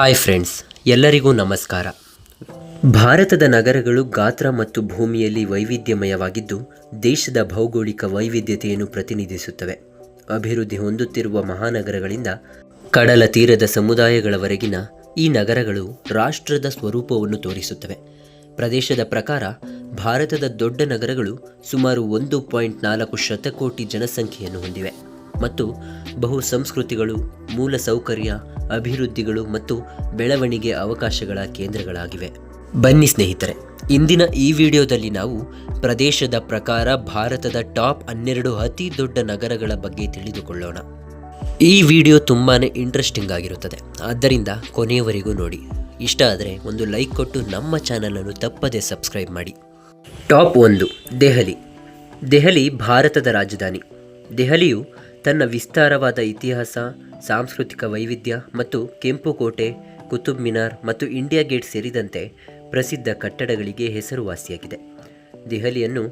Hi friends, ಎಲ್ಲರಿಗೂ ನಮಸ್ಕಾರ. ಭಾರತದ ನಗರಗಳು ಗಾತ್ರ ಮತ್ತು ಭೂಮಿಯಲ್ಲಿ ವೈವಿಧ್ಯಮಯವಾಗಿದ್ದು ದೇಶದ ಭೌಗೋಳಿಕ ವೈವಿಧ್ಯತೆಯನ್ನು ಪ್ರತಿನಿಧಿಸುತ್ತವೆ. ಅಭಿವೃದ್ಧಿ ಹೊಂದುತ್ತಿರುವ ಮಹಾನಗರಗಳಿಂದ ಕಡಲ ತೀರದ ಸಮುದಾಯಗಳವರೆಗಿನ ಈ ನಗರಗಳು ರಾಷ್ಟ್ರದ ಸ್ವರೂಪವನ್ನು ತೋರಿಸುತ್ತವೆ. ಪ್ರದೇಶದ ಪ್ರಕಾರ ಭಾರತದ ದೊಡ್ಡ ನಗರಗಳು ಸುಮಾರು 1.4 ಶತಕೋಟಿ ಜನಸಂಖ್ಯೆಯನ್ನು ಹೊಂದಿವೆ ಮತ್ತು ಬಹು ಸಂಸ್ಕೃತಿಗಳು, ಮೂಲ ಸೌಕರ್ಯ, ಅಭಿವೃದ್ಧಿಗಳು ಮತ್ತು ಬೆಳವಣಿಗೆ ಅವಕಾಶಗಳ ಕೇಂದ್ರಗಳಾಗಿವೆ. ಬನ್ನಿ ಸ್ನೇಹಿತರೆ, ಇಂದಿನ ಈ ವಿಡಿಯೋದಲ್ಲಿ ನಾವು ಪ್ರದೇಶದ ಪ್ರಕಾರ ಭಾರತದ ಟಾಪ್ 12 ಅತಿ ದೊಡ್ಡ ನಗರಗಳ ಬಗ್ಗೆ ತಿಳಿದುಕೊಳ್ಳೋಣ. ಈ ವಿಡಿಯೋ ತುಂಬಾ ಇಂಟ್ರೆಸ್ಟಿಂಗ್ ಆಗಿರುತ್ತದೆ, ಆದ್ದರಿಂದ ಕೊನೆಯವರೆಗೂ ನೋಡಿ. ಇಷ್ಟ ಆದರೆ ಒಂದು ಲೈಕ್ ಕೊಟ್ಟು ನಮ್ಮ ಚಾನಲನ್ನು ತಪ್ಪದೇ ಸಬ್ಸ್ಕ್ರೈಬ್ ಮಾಡಿ. ಟಾಪ್ 1, ದೆಹಲಿ. ದೆಹಲಿ ಭಾರತದ ರಾಜಧಾನಿ. ದೆಹಲಿಯು ತನ್ನ ವಿಸ್ತಾರವಾದ ಇತಿಹಾಸ, ಸಾಂಸ್ಕೃತಿಕ ವೈವಿಧ್ಯ ಮತ್ತು ಕೆಂಪು ಕೋಟೆ, ಕುತುಬ್ ಮಿನಾರ್ ಮತ್ತು ಇಂಡಿಯಾ ಗೇಟ್ ಸೇರಿದಂತೆ ಪ್ರಸಿದ್ಧ ಕಟ್ಟಡಗಳಿಗೆ ಹೆಸರುವಾಸಿಯಾಗಿದೆ. ದೆಹಲಿಯನ್ನು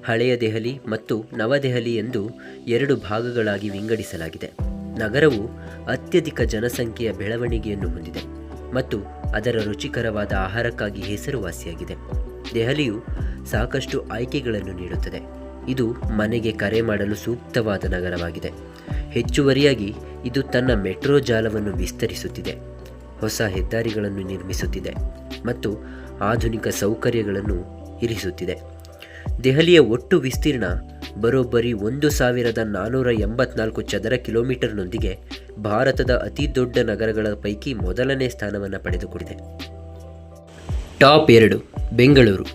ಹಳೆಯ ದೆಹಲಿ ಮತ್ತು ನವದೆಹಲಿ ಎಂದು 2 ಭಾಗಗಳಾಗಿ ವಿಂಗಡಿಸಲಾಗಿದೆ. ನಗರವು ಅತ್ಯಧಿಕ ಜನಸಂಖ್ಯೆಯ ಬೆಳವಣಿಗೆಯನ್ನು ಹೊಂದಿದೆ ಮತ್ತು ಅದರ ರುಚಿಕರವಾದ ಆಹಾರಕ್ಕಾಗಿ ಹೆಸರುವಾಸಿಯಾಗಿದೆ. ದೆಹಲಿಯು ಸಾಕಷ್ಟು ಆಯ್ಕೆಗಳನ್ನು ನೀಡುತ್ತದೆ. ಇದು ಮನೆಗೆ ಕರೆ ಮಾಡಲು ಸೂಕ್ತವಾದ ನಗರವಾಗಿದೆ. ಹೆಚ್ಚುವರಿಯಾಗಿ ಇದು ತನ್ನ ಮೆಟ್ರೋ ಜಾಲವನ್ನು ವಿಸ್ತರಿಸುತ್ತಿದೆ, ಹೊಸ ಹೆದ್ದಾರಿಗಳನ್ನು ನಿರ್ಮಿಸುತ್ತಿದೆ ಮತ್ತು ಆಧುನಿಕ ಸೌಕರ್ಯಗಳನ್ನು ಇರಿಸುತ್ತಿದೆ. ದೆಹಲಿಯ ಒಟ್ಟು ವಿಸ್ತೀರ್ಣ ಬರೋಬ್ಬರಿ 1484 ಚದರ ಕಿಲೋಮೀಟರ್ನೊಂದಿಗೆ ಭಾರತದ ಅತಿ ದೊಡ್ಡ ನಗರಗಳ ಪೈಕಿ ಮೊದಲನೇ ಸ್ಥಾನವನ್ನು ಪಡೆದುಕೊಂಡಿದೆ. ಟಾಪ್ 2, ಬೆಂಗಳೂರು.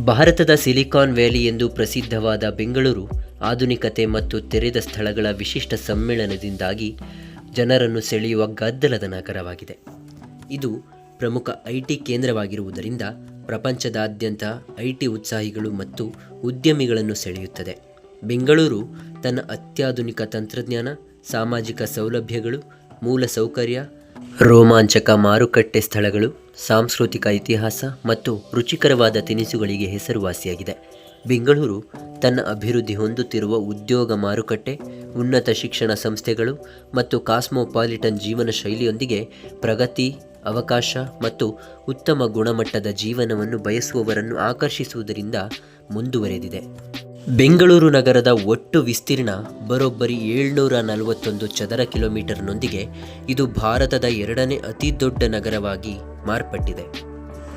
ಭಾರತದ ಸಿಲಿಕಾನ್ ವ್ಯಾಲಿ ಎಂದು ಪ್ರಸಿದ್ಧವಾದ ಬೆಂಗಳೂರು ಆಧುನಿಕತೆ ಮತ್ತು ತೆರೆದ ಸ್ಥಳಗಳ ವಿಶಿಷ್ಟ ಸಮ್ಮೇಳನದಿಂದಾಗಿ ಜನರನ್ನು ಸೆಳೆಯುವ ಗದ್ದಲದ ನಗರವಾಗಿದೆ. ಇದು ಪ್ರಮುಖ ಐಟಿ ಕೇಂದ್ರವಾಗಿರುವುದರಿಂದ ಪ್ರಪಂಚದಾದ್ಯಂತ ಐಟಿ ಉತ್ಸಾಹಿಗಳು ಮತ್ತು ಉದ್ಯಮಿಗಳನ್ನು ಸೆಳೆಯುತ್ತದೆ. ಬೆಂಗಳೂರು ತನ್ನ ಅತ್ಯಾಧುನಿಕ ತಂತ್ರಜ್ಞಾನ, ಸಾಮಾಜಿಕ ಸೌಲಭ್ಯಗಳು, ಮೂಲ ಸೌಕರ್ಯ, ರೋಮಾಂಚಕ ಮಾರುಕಟ್ಟೆ ಸ್ಥಳಗಳು, ಸಾಂಸ್ಕೃತಿಕ ಇತಿಹಾಸ ಮತ್ತು ರುಚಿಕರವಾದ ತಿನಿಸುಗಳಿಗೆ ಹೆಸರುವಾಸಿಯಾಗಿದೆ. ಬೆಂಗಳೂರು ತನ್ನ ಅಭಿವೃದ್ಧಿ ಹೊಂದುತ್ತಿರುವ ಉದ್ಯೋಗ ಮಾರುಕಟ್ಟೆ, ಉನ್ನತ ಶಿಕ್ಷಣ ಸಂಸ್ಥೆಗಳು ಮತ್ತು ಕಾಸ್ಮೋಪಾಲಿಟನ್ ಜೀವನ ಶೈಲಿಯೊಂದಿಗೆ ಪ್ರಗತಿ, ಅವಕಾಶ ಮತ್ತು ಉತ್ತಮ ಗುಣಮಟ್ಟದ ಜೀವನವನ್ನು ಬಯಸುವವರನ್ನು ಆಕರ್ಷಿಸುವುದರಿಂದ ಮುಂದುವರೆದಿದೆ. ಬೆಂಗಳೂರು ನಗರದ ಒಟ್ಟು ವಿಸ್ತೀರ್ಣ ಬರೋಬ್ಬರಿ 741 ಚದರ ಕಿಲೋಮೀಟರ್ನೊಂದಿಗೆ ಇದು ಭಾರತದ 2ನೇ ಅತಿ ದೊಡ್ಡ ನಗರವಾಗಿ ಮಾರ್ಪಟ್ಟಿದೆ.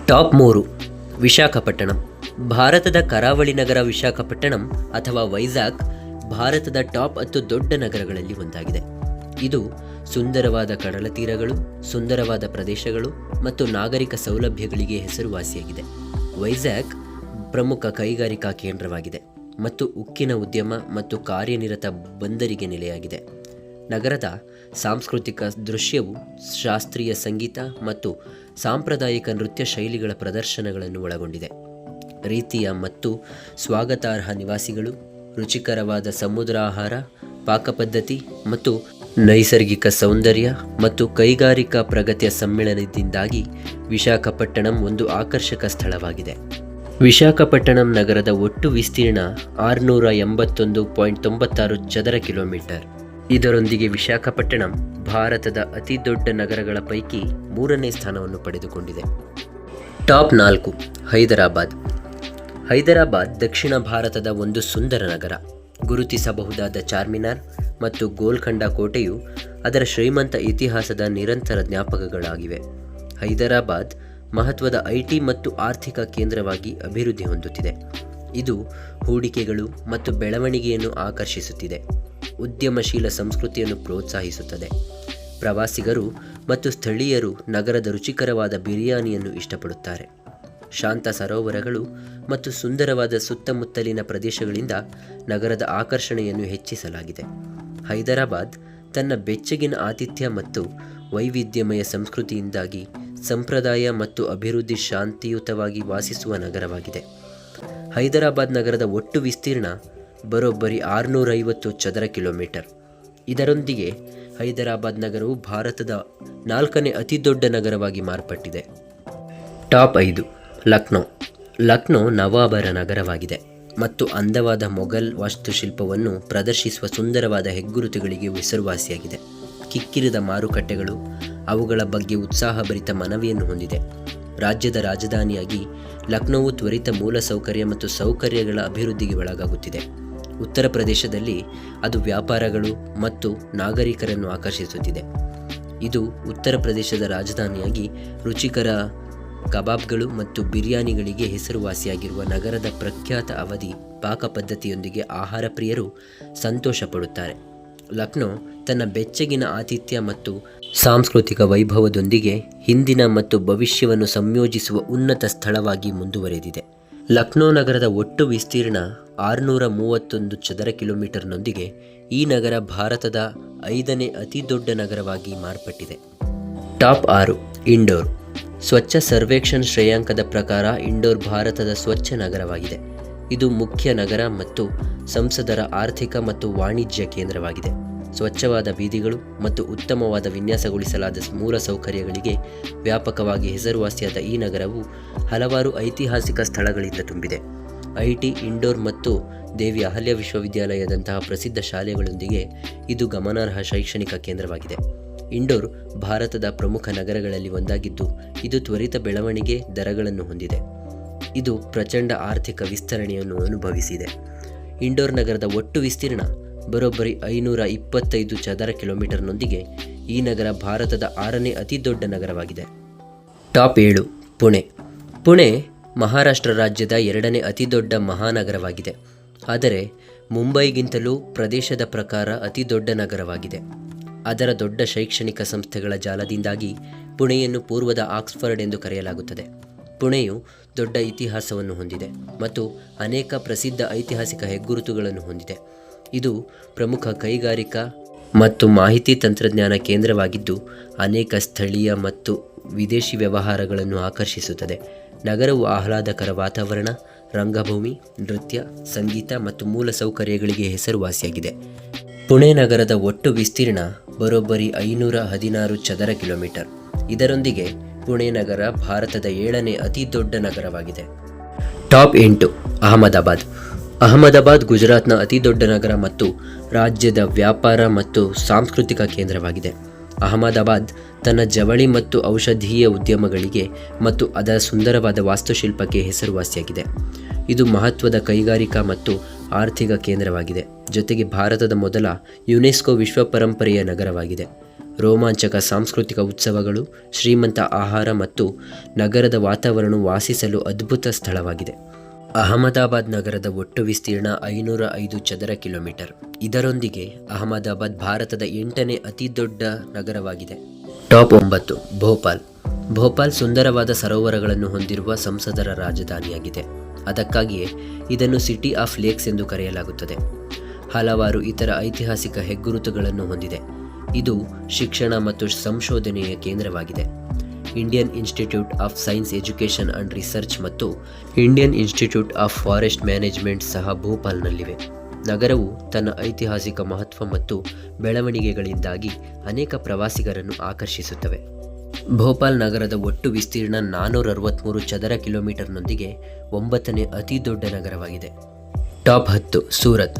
ಟಾಪ್ 3, ವಿಶಾಖಪಟ್ಟಣಂ. ಭಾರತದ ಕರಾವಳಿ ನಗರ ವಿಶಾಖಪಟ್ಟಣಂ ಅಥವಾ ವೈಜಾಗ್ ಭಾರತದ ಟಾಪ್ 10 ದೊಡ್ಡ ನಗರಗಳಲ್ಲಿ ಒಂದಾಗಿದೆ. ಇದು ಸುಂದರವಾದ ಕಡಲ ತೀರಗಳು, ಸುಂದರವಾದ ಪ್ರದೇಶಗಳು ಮತ್ತು ನಾಗರಿಕ ಸೌಲಭ್ಯಗಳಿಗೆ ಹೆಸರುವಾಸಿಯಾಗಿದೆ. ವೈಜಾಗ್ ಪ್ರಮುಖ ಕೈಗಾರಿಕಾ ಕೇಂದ್ರವಾಗಿದೆ ಮತ್ತು ಉಕ್ಕಿನ ಉದ್ಯಮ ಮತ್ತು ಕಾರ್ಯನಿರತ ಬಂದರಿಗೆ ನೆಲೆಯಾಗಿದೆ. ನಗರದ ಸಾಂಸ್ಕೃತಿಕ ದೃಶ್ಯವು ಶಾಸ್ತ್ರೀಯ ಸಂಗೀತ ಮತ್ತು ಸಾಂಪ್ರದಾಯಿಕ ನೃತ್ಯ ಶೈಲಿಗಳ ಪ್ರದರ್ಶನಗಳನ್ನು ಒಳಗೊಂಡಿದೆ. ರೀತಿಯ ಮತ್ತು ಸ್ವಾಗತಾರ್ಹ ನಿವಾಸಿಗಳು, ರುಚಿಕರವಾದ ಸಮುದ್ರ ಆಹಾರ, ಪಾಕಪದ್ಧತಿ ಮತ್ತು ನೈಸರ್ಗಿಕ ಸೌಂದರ್ಯ ಮತ್ತು ಕೈಗಾರಿಕಾ ಪ್ರಗತಿಯ ಸಮ್ಮೇಳನದಿಂದಾಗಿ ವಿಶಾಖಪಟ್ಟಣಂ ಒಂದು ಆಕರ್ಷಕ ಸ್ಥಳವಾಗಿದೆ. ವಿಶಾಖಪಟ್ಟಣಂ ನಗರದ ಒಟ್ಟು ವಿಸ್ತೀರ್ಣ 681.96 ಚದರ ಕಿಲೋಮೀಟರ್. ಇದರೊಂದಿಗೆ ವಿಶಾಖಪಟ್ಟಣಂ ಭಾರತದ ಅತಿ ದೊಡ್ಡ ನಗರಗಳ ಪೈಕಿ 3ನೇ ಸ್ಥಾನವನ್ನು ಪಡೆದುಕೊಂಡಿದೆ. ಟಾಪ್ 4, ಹೈದರಾಬಾದ್. ಹೈದರಾಬಾದ್ ದಕ್ಷಿಣ ಭಾರತದ ಒಂದು ಸುಂದರ ನಗರ. ಗುರುತಿಸಬಹುದಾದ ಚಾರ್ಮಿನಾರ್ ಮತ್ತು ಗೋಲ್ಕೊಂಡ ಕೋಟೆಯು ಅದರ ಶ್ರೀಮಂತ ಇತಿಹಾಸದ ನಿರಂತರ ಜ್ಞಾಪಕಗಳಾಗಿವೆ. ಹೈದರಾಬಾದ್ ಮಹತ್ವದ ಐಟಿ ಮತ್ತು ಆರ್ಥಿಕ ಕೇಂದ್ರವಾಗಿ ಅಭಿವೃದ್ಧಿ ಹೊಂದುತ್ತಿದೆ. ಇದು ಹೂಡಿಕೆಗಳು ಮತ್ತು ಬೆಳವಣಿಗೆಯನ್ನು ಆಕರ್ಷಿಸುತ್ತಿದೆ, ಉದ್ಯಮಶೀಲ ಸಂಸ್ಕೃತಿಯನ್ನು ಪ್ರೋತ್ಸಾಹಿಸುತ್ತದೆ. ಪ್ರವಾಸಿಗರು ಮತ್ತು ಸ್ಥಳೀಯರು ನಗರದ ರುಚಿಕರವಾದ ಬಿರಿಯಾನಿಯನ್ನು ಇಷ್ಟಪಡುತ್ತಾರೆ. ಶಾಂತ ಸರೋವರಗಳು ಮತ್ತು ಸುಂದರವಾದ ಸುತ್ತಮುತ್ತಲಿನ ಪ್ರದೇಶಗಳಿಂದ ನಗರದ ಆಕರ್ಷಣೆಯನ್ನು ಹೆಚ್ಚಿಸಲಾಗಿದೆ. ಹೈದರಾಬಾದ್ ತನ್ನ ಬೆಚ್ಚಗಿನ ಆತಿಥ್ಯ ಮತ್ತು ವೈವಿಧ್ಯಮಯ ಸಂಸ್ಕೃತಿಯಿಂದಾಗಿ ಸಂಪ್ರದಾಯ ಮತ್ತು ಅಭಿವೃದ್ಧಿ ಶಾಂತಿಯುತವಾಗಿ ವಾಸಿಸುವ ನಗರವಾಗಿದೆ. ಹೈದರಾಬಾದ್ ನಗರದ ಒಟ್ಟು ವಿಸ್ತೀರ್ಣ ಬರೋಬ್ಬರಿ 650 ಚದರ ಕಿಲೋಮೀಟರ್. ಇದರೊಂದಿಗೆ ಹೈದರಾಬಾದ್ ನಗರವು ಭಾರತದ 4ನೇ ಅತಿ ದೊಡ್ಡ ನಗರವಾಗಿ ಮಾರ್ಪಟ್ಟಿದೆ. ಟಾಪ್ 5, ಲಕ್ನೋ. ಲಕ್ನೋ ನವಾಬರ ನಗರವಾಗಿದೆ ಮತ್ತು ಅಂದವಾದ ಮೊಘಲ್ ವಾಸ್ತುಶಿಲ್ಪವನ್ನು ಪ್ರದರ್ಶಿಸುವ ಸುಂದರವಾದ ಹೆಗ್ಗುರುತುಗಳಿಗೆ ಹೆಸರುವಾಸಿಯಾಗಿದೆ. ಕಿಕ್ಕಿರಿದ ಮಾರುಕಟ್ಟೆಗಳು, ಅವುಗಳ ಬಗ್ಗೆ ಉತ್ಸಾಹಭರಿತ ಮನವಿಯನ್ನು ಹೊಂದಿದೆ. ರಾಜ್ಯದ ರಾಜಧಾನಿಯಾಗಿ ಲಕ್ನೋವು ತ್ವರಿತ ಮೂಲಸೌಕರ್ಯ ಮತ್ತು ಸೌಕರ್ಯಗಳ ಅಭಿವೃದ್ಧಿಗೆ ಒಳಗಾಗುತ್ತಿದೆ. ಉತ್ತರ ಪ್ರದೇಶದಲ್ಲಿ ಅದು ವ್ಯಾಪಾರಗಳು ಮತ್ತು ನಾಗರಿಕರನ್ನು ಆಕರ್ಷಿಸುತ್ತಿದೆ. ಇದು ಉತ್ತರ ಪ್ರದೇಶದ ರಾಜಧಾನಿಯಾಗಿ ರುಚಿಕರ ಕಬಾಬ್ಗಳು ಮತ್ತು ಬಿರಿಯಾನಿಗಳಿಗೆ ಹೆಸರುವಾಸಿಯಾಗಿರುವ ನಗರದ ಪ್ರಖ್ಯಾತ ಅವಧಿ ಪಾಕ ಪದ್ಧತಿಯೊಂದಿಗೆ ಆಹಾರ ಪ್ರಿಯರು ಸಂತೋಷ ಪಡುತ್ತಾರೆ. ಲಕ್ನೋ ತನ್ನ ಬೆಚ್ಚಗಿನ ಆತಿಥ್ಯ ಮತ್ತು ಸಾಂಸ್ಕೃತಿಕ ವೈಭವದೊಂದಿಗೆ ಹಿಂದಿನ ಮತ್ತು ಭವಿಷ್ಯವನ್ನು ಸಂಯೋಜಿಸುವ ಉನ್ನತ ಸ್ಥಳವಾಗಿ ಮುಂದುವರೆದಿದೆ. ಲಕ್ನೋ ನಗರದ ಒಟ್ಟು ವಿಸ್ತೀರ್ಣ 631 ಚದರ ಕಿಲೋಮೀಟರ್ನೊಂದಿಗೆ ಈ ನಗರ ಭಾರತದ 5ನೇ ಅತಿ ದೊಡ್ಡ ನಗರವಾಗಿ ಮಾರ್ಪಟ್ಟಿದೆ. Top 6 indoor. ಸ್ವಚ್ಛ ಸರ್ವೇಕ್ಷಣ್ ಶ್ರೇಯಾಂಕದ ಪ್ರಕಾರ ಇಂಡೋರ್ ಭಾರತದ ಸ್ವಚ್ಛ ನಗರವಾಗಿದೆ. ಇದು ಮುಖ್ಯ ನಗರ ಮತ್ತು ಸಂಸದರ ಆರ್ಥಿಕ ಮತ್ತು ವಾಣಿಜ್ಯ ಕೇಂದ್ರವಾಗಿದೆ. ಸ್ವಚ್ಛವಾದ ಬೀದಿಗಳು ಮತ್ತು ಉತ್ತಮವಾದ ವಿನ್ಯಾಸಗೊಳಿಸಲಾದ ಮೂಲಸೌಕರ್ಯಗಳಿಗೆ ವ್ಯಾಪಕವಾಗಿ ಹೆಸರುವಾಸಿಯಾದ ಈ ನಗರವು ಹಲವಾರು ಐತಿಹಾಸಿಕ ಸ್ಥಳಗಳಿಂದ ತುಂಬಿದೆ. ಐಟಿ, ಇಂಡೋರ್ ಮತ್ತು ದೇವಿ ಅಹಲ್ಯ ವಿಶ್ವವಿದ್ಯಾಲಯದಂತಹ ಪ್ರಸಿದ್ಧ ಶಾಲೆಗಳೊಂದಿಗೆ ಇದು ಗಮನಾರ್ಹ ಶೈಕ್ಷಣಿಕ ಕೇಂದ್ರವಾಗಿದೆ. ಇಂಡೋರ್ ಭಾರತದ ಪ್ರಮುಖ ನಗರಗಳಲ್ಲಿ ಒಂದಾಗಿದ್ದು, ಇದು ತ್ವರಿತ ಬೆಳವಣಿಗೆ ದರಗಳನ್ನು ಹೊಂದಿದೆ. ಇದು ಪ್ರಚಂಡ ಆರ್ಥಿಕ ವಿಸ್ತರಣೆಯನ್ನು ಅನುಭವಿಸಿದೆ. ಇಂಡೋರ್ ನಗರದ ಒಟ್ಟು ವಿಸ್ತೀರ್ಣ ಬರೋಬ್ಬರಿ 525 ಚದರ ಕಿಲೋಮೀಟರ್ನೊಂದಿಗೆ ಈ ನಗರ ಭಾರತದ 6ನೇ ಅತಿ ದೊಡ್ಡ ನಗರವಾಗಿದೆ. ಟಾಪ್ 7 ಪುಣೆ. ಪುಣೆ ಮಹಾರಾಷ್ಟ್ರ ರಾಜ್ಯದ 2ನೇ ಅತಿ ದೊಡ್ಡ ಮಹಾನಗರವಾಗಿದೆ, ಆದರೆ ಮುಂಬೈಗಿಂತಲೂ ಪ್ರದೇಶದ ಪ್ರಕಾರ ಅತಿ ದೊಡ್ಡ ನಗರವಾಗಿದೆ. ಅದರ ದೊಡ್ಡ ಶೈಕ್ಷಣಿಕ ಸಂಸ್ಥೆಗಳ ಜಾಲದಿಂದಾಗಿ ಪುಣೆಯನ್ನು ಪೂರ್ವದ ಆಕ್ಸ್ಫರ್ಡ್ ಎಂದು ಕರೆಯಲಾಗುತ್ತದೆ. ಪುಣೆಯು ದೊಡ್ಡ ಇತಿಹಾಸವನ್ನು ಹೊಂದಿದೆ ಮತ್ತು ಅನೇಕ ಪ್ರಸಿದ್ಧ ಐತಿಹಾಸಿಕ ಹೆಗ್ಗುರುತುಗಳನ್ನು ಹೊಂದಿದೆ. ಇದು ಪ್ರಮುಖ ಕೈಗಾರಿಕಾ ಮತ್ತು ಮಾಹಿತಿ ತಂತ್ರಜ್ಞಾನ ಕೇಂದ್ರವಾಗಿದ್ದು, ಅನೇಕ ಸ್ಥಳೀಯ ಮತ್ತು ವಿದೇಶಿ ವ್ಯವಹಾರಗಳನ್ನು ಆಕರ್ಷಿಸುತ್ತದೆ. ನಗರವು ಆಹ್ಲಾದಕರ ವಾತಾವರಣ, ರಂಗಭೂಮಿ, ನೃತ್ಯ, ಸಂಗೀತ ಮತ್ತು ಮೂಲಸೌಕರ್ಯಗಳಿಗೆ ಹೆಸರುವಾಸಿಯಾಗಿದೆ. ಪುಣೆ ನಗರದ ಒಟ್ಟು ವಿಸ್ತೀರ್ಣ ಬರೋಬ್ಬರಿ 516 ಚದರ ಕಿಲೋಮೀಟರ್. ಇದರೊಂದಿಗೆ ಪುಣೆ ನಗರ ಭಾರತದ 7ನೇ ಅತಿ ದೊಡ್ಡ ನಗರವಾಗಿದೆ. ಟಾಪ್ 8 ಅಹಮದಾಬಾದ್. ಅಹಮದಾಬಾದ್ ಗುಜರಾತ್ನ ಅತಿ ದೊಡ್ಡ ನಗರ ಮತ್ತು ರಾಜ್ಯದ ವ್ಯಾಪಾರ ಮತ್ತು ಸಾಂಸ್ಕೃತಿಕ ಕೇಂದ್ರವಾಗಿದೆ. ಅಹಮದಾಬಾದ್ ತನ್ನ ಜವಳಿ ಮತ್ತು ಔಷಧೀಯ ಉದ್ಯಮಗಳಿಗೆ ಮತ್ತು ಅದರ ಸುಂದರವಾದ ವಾಸ್ತುಶಿಲ್ಪಕ್ಕೆ ಹೆಸರುವಾಸಿಯಾಗಿದೆ. ಇದು ಮಹತ್ವದ ಕೈಗಾರಿಕಾ ಮತ್ತು ಆರ್ಥಿಕ ಕೇಂದ್ರವಾಗಿದೆ, ಜೊತೆಗೆ ಭಾರತದ ಮೊದಲ ಯುನೆಸ್ಕೋ ವಿಶ್ವ ಪರಂಪರೆಯ ನಗರವಾಗಿದೆ. ರೋಮಾಂಚಕ ಸಾಂಸ್ಕೃತಿಕ ಉತ್ಸವಗಳು, ಶ್ರೀಮಂತ ಆಹಾರ ಮತ್ತು ನಗರದ ವಾತಾವರಣವು ವಾಸಿಸಲು ಅದ್ಭುತ ಸ್ಥಳವಾಗಿದೆ. ಅಹಮದಾಬಾದ್ ನಗರದ ಒಟ್ಟು ವಿಸ್ತೀರ್ಣ 505 ಚದರ ಕಿಲೋಮೀಟರ್. ಇದರೊಂದಿಗೆ ಅಹಮದಾಬಾದ್ ಭಾರತದ 8ನೇ ಅತಿ ದೊಡ್ಡ ನಗರವಾಗಿದೆ. ಟಾಪ್ 9 ಭೋಪಾಲ್. ಭೋಪಾಲ್ ಸುಂದರವಾದ ಸರೋವರಗಳನ್ನು ಹೊಂದಿರುವ ಸಂಸದರ ರಾಜಧಾನಿಯಾಗಿದೆ. ಅದಕ್ಕಾಗಿಯೇ ಇದನ್ನು ಸಿಟಿ ಆಫ್ ಲೇಕ್ಸ್ ಎಂದು ಕರೆಯಲಾಗುತ್ತದೆ. ಹಲವಾರು ಇತರ ಐತಿಹಾಸಿಕ ಹೆಗ್ಗುರುತುಗಳನ್ನು ಹೊಂದಿದೆ. ಇದು ಶಿಕ್ಷಣ ಮತ್ತು ಸಂಶೋಧನೆಯ ಕೇಂದ್ರವಾಗಿದೆ. Indian Institute of Science Education and Research ಮತ್ತು Indian Institute of Forest Management ಸಹ ಭೋಪಾಲ್ನಲ್ಲಿವೆ. ನಗರವು ತನ್ನ ಐತಿಹಾಸಿಕ ಮಹತ್ವ ಮತ್ತು ಬೆಳವಣಿಗೆಗಳಿಂದಾಗಿ ಅನೇಕ ಪ್ರವಾಸಿಗರನ್ನು ಆಕರ್ಷಿಸುತ್ತವೆ. ಭೋಪಾಲ್ ನಗರದ ಒಟ್ಟು ವಿಸ್ತೀರ್ಣ 463 ಚದರ ಕಿಲೋಮೀಟರ್ನೊಂದಿಗೆ 9ನೇ ಅತಿ ದೊಡ್ಡ ನಗರವಾಗಿದೆ. ಟಾಪ್ 10 ಸೂರತ್.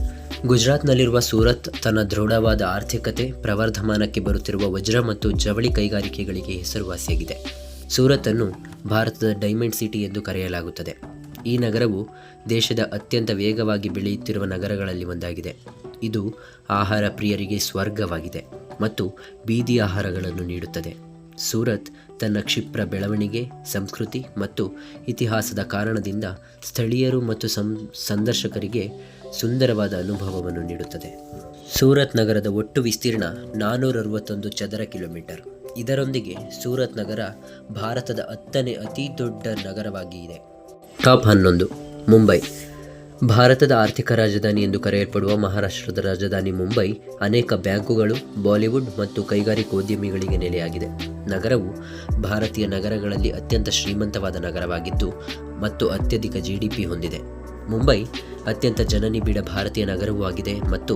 ಗುಜರಾತ್ನಲ್ಲಿರುವ ಸೂರತ್ ತನ್ನ ದೃಢವಾದ ಆರ್ಥಿಕತೆ, ಪ್ರವರ್ಧಮಾನಕ್ಕೆ ಬರುತ್ತಿರುವ ವಜ್ರ ಮತ್ತು ಜವಳಿ ಕೈಗಾರಿಕೆಗಳಿಗೆ ಹೆಸರುವಾಸಿಯಾಗಿದೆ. ಸೂರತನ್ನು ಭಾರತದ ಡೈಮಂಡ್ ಸಿಟಿ ಎಂದು ಕರೆಯಲಾಗುತ್ತದೆ. ಈ ನಗರವು ದೇಶದ ಅತ್ಯಂತ ವೇಗವಾಗಿ ಬೆಳೆಯುತ್ತಿರುವ ನಗರಗಳಲ್ಲಿ ಒಂದಾಗಿದೆ. ಇದು ಆಹಾರ ಪ್ರಿಯರಿಗೆ ಸ್ವರ್ಗವಾಗಿದೆ ಮತ್ತು ಬೀದಿ ಆಹಾರಗಳನ್ನು ನೀಡುತ್ತದೆ. ಸೂರತ್ ತನ್ನ ಕ್ಷಿಪ್ರ ಬೆಳವಣಿಗೆ, ಸಂಸ್ಕೃತಿ ಮತ್ತು ಇತಿಹಾಸದ ಕಾರಣದಿಂದ ಸ್ಥಳೀಯರು ಮತ್ತು ಸಂದರ್ಶಕರಿಗೆ ಸುಂದರವಾದ ಅನುಭವವನ್ನು ನೀಡುತ್ತದೆ. ಸೂರತ್ ನಗರದ ಒಟ್ಟು ವಿಸ್ತೀರ್ಣ 461 ಚದರ ಕಿಲೋಮೀಟರ್. ಇದರೊಂದಿಗೆ ಸೂರತ್ ನಗರ ಭಾರತದ 10ನೇ ಅತಿ ದೊಡ್ಡ ನಗರವಾಗಿದೆ. ಟಾಪ್ 11 ಮುಂಬೈ. ಭಾರತದ ಆರ್ಥಿಕ ರಾಜಧಾನಿ ಎಂದು ಕರೆಯಲ್ಪಡುವ ಮಹಾರಾಷ್ಟ್ರದ ರಾಜಧಾನಿ ಮುಂಬೈ ಅನೇಕ ಬ್ಯಾಂಕುಗಳು, ಬಾಲಿವುಡ್ ಮತ್ತು ಕೈಗಾರಿಕೋದ್ಯಮಿಗಳಿಗೆ ನೆಲೆಯಾಗಿದೆ. ನಗರವು ಭಾರತೀಯ ನಗರಗಳಲ್ಲಿ ಅತ್ಯಂತ ಶ್ರೀಮಂತವಾದ ನಗರವಾಗಿದ್ದು ಮತ್ತು ಅತ್ಯಧಿಕ GDP ಹೊಂದಿದೆ. ಮುಂಬೈ ಅತ್ಯಂತ ಜನನಿಬಿಡ ಭಾರತೀಯ ನಗರವೂ ಆಗಿದೆ ಮತ್ತು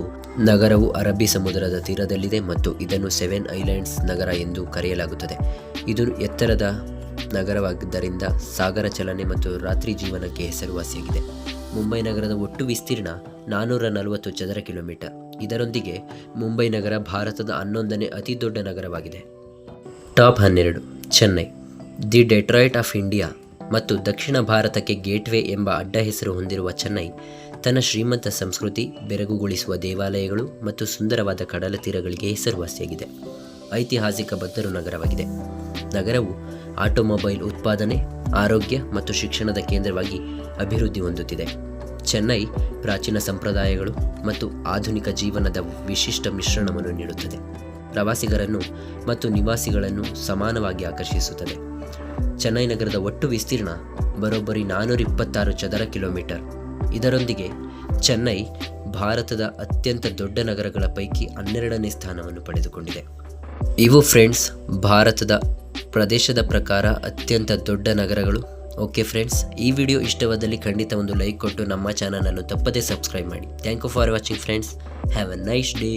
ನಗರವು ಅರಬ್ಬಿ ಸಮುದ್ರದ ತೀರದಲ್ಲಿದೆ ಮತ್ತು ಇದನ್ನು 7 ಐಲ್ಯಾಂಡ್ಸ್ ನಗರ ಎಂದು ಕರೆಯಲಾಗುತ್ತದೆ. ಇದು ಎತ್ತರದ ನಗರವಾಗಿದ್ದರಿಂದ ಸಾಗರ ಚಲನೆ ಮತ್ತು ರಾತ್ರಿ ಜೀವನಕ್ಕೆ ಹೆಸರುವಾಸಿಯಾಗಿದೆ. ಮುಂಬೈ ನಗರದ ಒಟ್ಟು ವಿಸ್ತೀರ್ಣ 440 ಚದರ ಕಿಲೋಮೀಟರ್. ಇದರೊಂದಿಗೆ ಮುಂಬೈ ನಗರ ಭಾರತದ 11ನೇ ಅತಿ ದೊಡ್ಡ ನಗರವಾಗಿದೆ. Top 12. Chennai, the Detroit of India ಮತ್ತು ದಕ್ಷಿಣ ಭಾರತಕ್ಕೆ ಗೇಟ್ವೇ ಎಂಬ ಅಡ್ಡ ಹೆಸರು ಹೊಂದಿರುವ ಚೆನ್ನೈ ತನ್ನ ಶ್ರೀಮಂತ ಸಂಸ್ಕೃತಿ, ಬೆರಗುಗೊಳಿಸುವ ದೇವಾಲಯಗಳು ಮತ್ತು ಸುಂದರವಾದ ಕಡಲ ತೀರಗಳಿಗೆ ಹೆಸರುವಾಸಿಯಾಗಿದೆ. ಐತಿಹಾಸಿಕ ಬಂದರು ನಗರವಾಗಿದೆ. ನಗರವು ಆಟೋಮೊಬೈಲ್ ಉತ್ಪಾದನೆ, ಆರೋಗ್ಯ ಮತ್ತು ಶಿಕ್ಷಣದ ಕೇಂದ್ರವಾಗಿ ಅಭಿವೃದ್ಧಿ ಹೊಂದುತ್ತಿದೆ. ಚೆನ್ನೈ ಪ್ರಾಚೀನ ಸಂಪ್ರದಾಯಗಳು ಮತ್ತು ಆಧುನಿಕ ಜೀವನದ ವಿಶಿಷ್ಟ ಮಿಶ್ರಣವನ್ನು ನೀಡುತ್ತದೆ. ಪ್ರವಾಸಿಗರನ್ನು ಮತ್ತು ನಿವಾಸಿಗಳನ್ನು ಸಮಾನವಾಗಿ ಆಕರ್ಷಿಸುತ್ತದೆ. ಚೆನ್ನೈ ನಗರದ ಒಟ್ಟು ವಿಸ್ತೀರ್ಣ ಬರೋಬ್ಬರಿ 426 ಚದರ ಕಿಲೋಮೀಟರ್. ಇದರೊಂದಿಗೆ ಚೆನ್ನೈ ಭಾರತದ ಅತ್ಯಂತ ದೊಡ್ಡ ನಗರಗಳ ಪೈಕಿ 12ನೇ ಸ್ಥಾನವನ್ನು ಪಡೆದುಕೊಂಡಿದೆ. ಇವು ಫ್ರೆಂಡ್ಸ್ ಭಾರತದ ಪ್ರದೇಶದ ಪ್ರಕಾರ ಅತ್ಯಂತ ದೊಡ್ಡ ನಗರಗಳು. ಓಕೆ ಫ್ರೆಂಡ್ಸ್, ಈ ವಿಡಿಯೋ ಇಷ್ಟವಾದಲ್ಲಿ ಖಂಡಿತ ಒಂದು ಲೈಕ್ ಕೊಟ್ಟು ನಮ್ಮ ಚಾನಲನ್ನು ತಪ್ಪದೇ ಸಬ್ಸ್ಕ್ರೈಬ್ ಮಾಡಿ. Thank you for watching friends. Have a nice day.